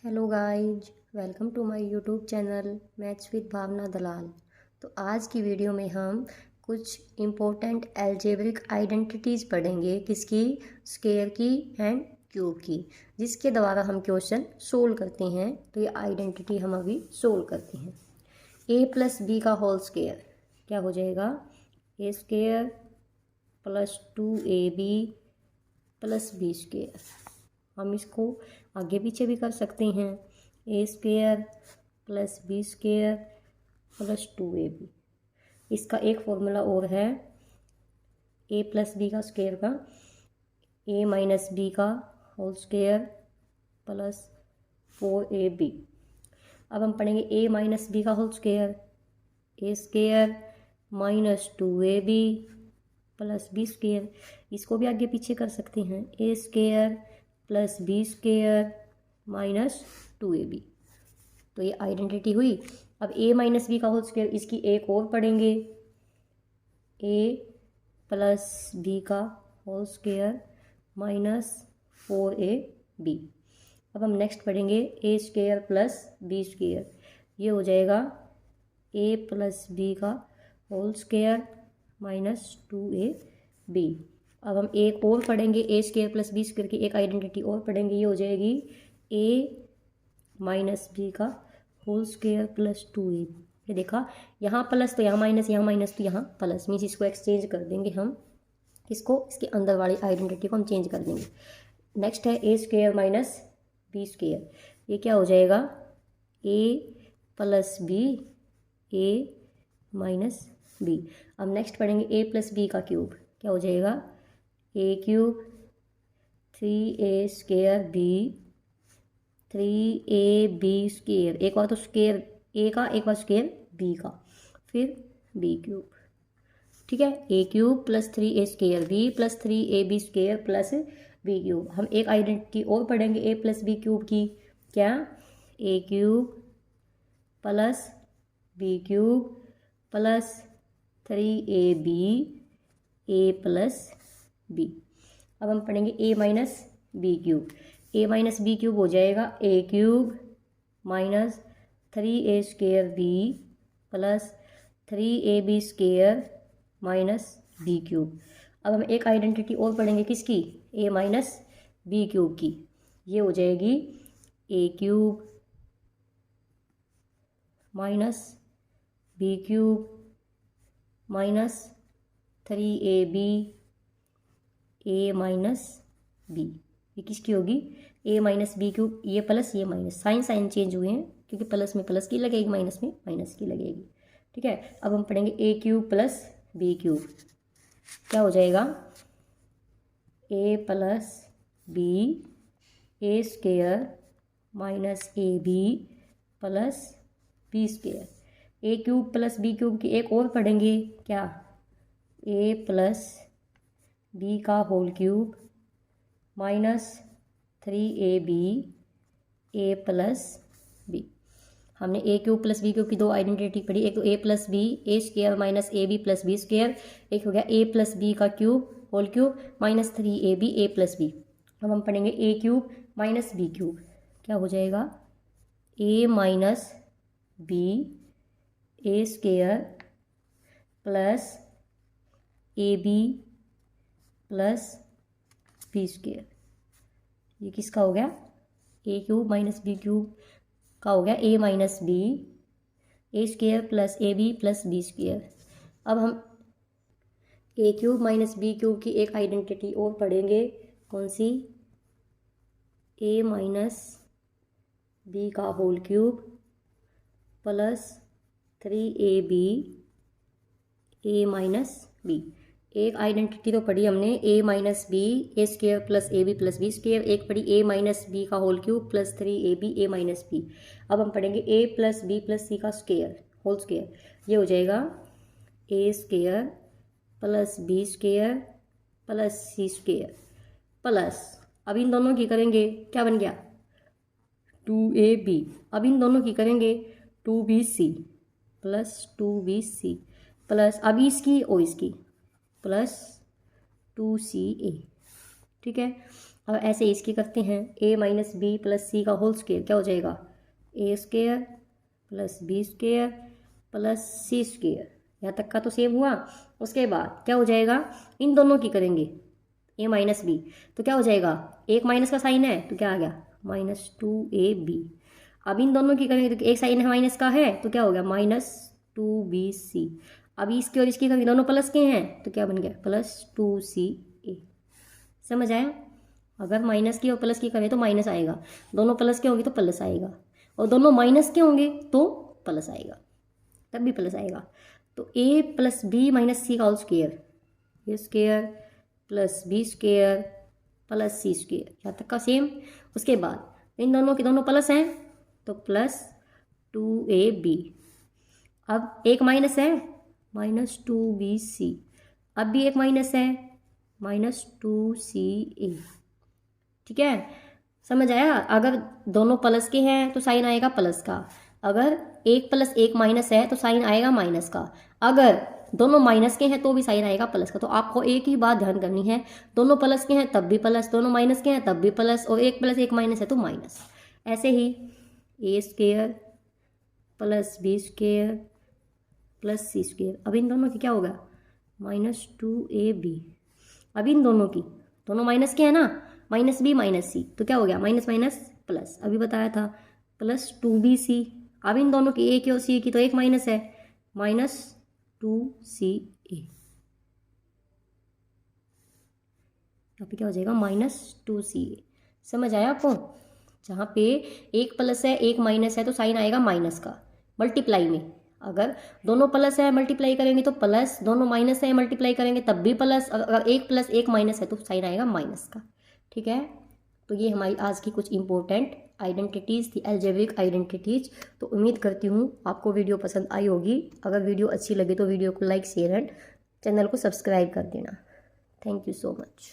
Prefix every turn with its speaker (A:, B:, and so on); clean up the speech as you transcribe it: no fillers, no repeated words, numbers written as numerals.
A: Hello guys, welcome to my YouTube channel maths with Bhavna Dalal. तो आज की वीडियो में हम कुछ इम्पोर्टेंट अलजेब्रिक आइडेंटिटीज़ पढ़ेंगे। किसकी? स्क्वायर की एंड क्यूब की, जिसके द्वारा हम क्वेश्चन सोल्व करते हैं। तो ये आइडेंटिटी हम अभी सोल्व करते हैं। ए प्लस बी का होल स्क्वायर क्या हो जाएगा? A square plus 2ab plus B square. हम इसको आगे पीछे भी कर सकते हैं। A square plus B square plus 2ab। इसका एक फॉर्मूला और है, ए प्लस बी का स्क्वायर का ए माइनस बी का होल स्क्वायर प्लस 4ab। अब हम पढ़ेंगे ए माइनस बी का whole square, a square minus 2ab plus B square. इसको भी आगे पीछे कर सकते हैं, a square plus B square minus 2ab। तो ये आइडेंटिटी हुई। अब ए माइनस बी का होल स्क्वायर, इसकी एक और पढ़ेंगे, ए प्लस बी का होल स्क्वायर माइनस 4ab। अब हम नेक्स्ट पढ़ेंगे a square plus B square. ये हो जाएगा ए प्लस बी का होल स्क्वायर माइनस 2ab। अब हम एक और पढ़ेंगे, a square plus B square की एक आइडेंटिटी और पढ़ेंगे। ये हो जाएगी ए माइनस बी का होल स्क्वायर प्लस 2ab। ये देखा, यहाँ प्लस तो यहाँ माइनस तो यहाँ प्लस, मीन्स इसको एक्सचेंज कर देंगे हम। इसको इसके अंदर वाली आइडेंटिटी को हम चेंज कर देंगे। नेक्स्ट है a square minus b square. ये क्या हो जाएगा? A plus b, a minus b. अब नेक्स्ट पढ़ेंगे ए प्लस बी का क्यूब। क्या हो जाएगा? A cube 3a square b 3ab square. एक बार तो स्क्वायर ए का, एक बार स्क्वायर बी का, फिर बी क्यूब। ठीक है, a cube plus 3a square b plus 3ab square plus b cube. हम एक आइडेंटिटी और पढ़ेंगे ए प्लस बी क्यूब की। क्या? A cube plus b cube plus 3ab a plus b. अब हम पढ़ेंगे a minus b cube. A minus b cube हो जाएगा a cube minus 3a square b plus 3ab square minus b cube. अब हम एक आइडेंटिटी और पढ़ेंगे, किसकी? ए माइनस बी क्यूब की। ये हो जाएगी a cube minus b cube minus 3ab a minus b. ये किसकी होगी? A minus b cube. ये प्लस ये माइनस, साइन चेंज हुए हैं, क्योंकि प्लस में प्लस की लगेगी, माइनस में माइनस की लगेगी। ठीक है, अब हम पढ़ेंगे a cube plus b cube. क्या हो जाएगा? A plus b a square minus a b plus B square. A cube plus b cube की एक और पढ़ेंगे। क्या? ए प्लस बी का whole cube minus 3ab a plus b. हमने a cube plus b cube की दो identity पढ़ी, एक तो a plus b a square minus a b plus B square, एक हो गया ए प्लस बी का cube whole cube minus 3ab a plus b. अब हम पढ़ेंगे a cube minus b cube. क्या हो जाएगा? A minus b a square plus a b plus B square. ये किसका हो गया? A cube minus b cube का हो गया a minus b a square plus a b plus B square. अब हम a cube minus b cube की एक आइडेंटिटी और पढ़ेंगे। कौन सी? ए माइनस बी का whole cube plus 3ab a minus b. एक आइडेंटिटी तो पढ़ी हमने, a minus b a square plus a b plus B square. एक पढ़ी ए माइनस बी का whole cube plus 3ab a minus b. अब हम पढ़ेंगे ए प्लस बी प्लस सी का स्क्वायर होल स्क्वायर। ये हो जाएगा a square plus B square plus C square plus, अब इन दोनों की करेंगे, क्या बन गया? 2ab। अब इन दोनों की करेंगे 2bc प्लस 2bc प्लस, अभी इसकी और इसकी, प्लस 2ca। ठीक है, अब ऐसे इसकी करते हैं, a माइनस बी प्लस सी का होल स्क्वायर क्या हो जाएगा, a square plus B square plus C square. यहाँ तक का तो सेम हुआ। उसके बाद क्या हो जाएगा, इन दोनों की करेंगे a माइनस बी, तो क्या हो जाएगा, एक माइनस का साइन है तो क्या आ गया -2ab। अब इन दोनों की करेंगे तो एक साइन है माइनस का है तो क्या हो गया -2bc। अभी इसकी और इसकी करेंगे, दोनों प्लस के हैं तो क्या बन गया +2ca। समझ आया। अगर माइनस की और प्लस की करें तो माइनस आएगा, दोनों प्लस के होंगे तो प्लस आएगा, और दोनों माइनस के होंगे तो प्लस आएगा, तब भी प्लस आएगा। तो a plus b minus c का whole square, a square plus B square plus C square, यहाँ तक का सेम। उसके बाद इन दोनों के दोनों प्लस हैं तो +2ab। अब एक माइनस है -2bc, अब भी एक माइनस है -2ca। ठीक है, समझ आया। अगर दोनों प्लस के हैं तो साइन आएगा प्लस का, अगर एक प्लस एक माइनस है तो साइन आएगा माइनस का, अगर दोनों माइनस के हैं तो भी साइन आएगा प्लस का। तो आपको एक ही बात ध्यान करनी है, दोनों प्लस के हैं तब भी प्लस, दोनों माइनस के हैं तब भी प्लस, और एक प्लस एक माइनस है तो माइनस। ऐसे ही a square plus B square plus C square. अब इन दोनों की क्या होगा -2ab। अब इन दोनों की, दोनों माइनस के हैं ना, माइनस बी माइनस सी, तो क्या हो गया माइनस माइनस प्लस, अभी बताया था +2bc। अब इन दोनों की a की और c की तो एक माइनस है -2ca। यहाँ पे क्या हो जाएगा -2ca। समझ आया आपको। जहाँ पे एक प्लस है एक माइनस है तो साइन आएगा माइनस का मल्टीप्लाई में, अगर दोनों प्लस है मल्टीप्लाई करेंगे तो प्लस, दोनों माइनस है मल्टीप्लाई करेंगे तब भी प्लस, अगर एक प्लस एक माइनस है तो साइन आएगा माइनस का। ठीक है, तो ये हमारी आज की कुछ इंपॉर्टेंट आइडेंटिटीज़ थी, अलजेब्रिक आइडेंटिटीज। तो उम्मीद करती हूँ आपको वीडियो पसंद आई होगी। अगर वीडियो अच्छी लगे तो वीडियो को लाइक शेयर एंड चैनल को सब्सक्राइब कर देना। Thank you so much.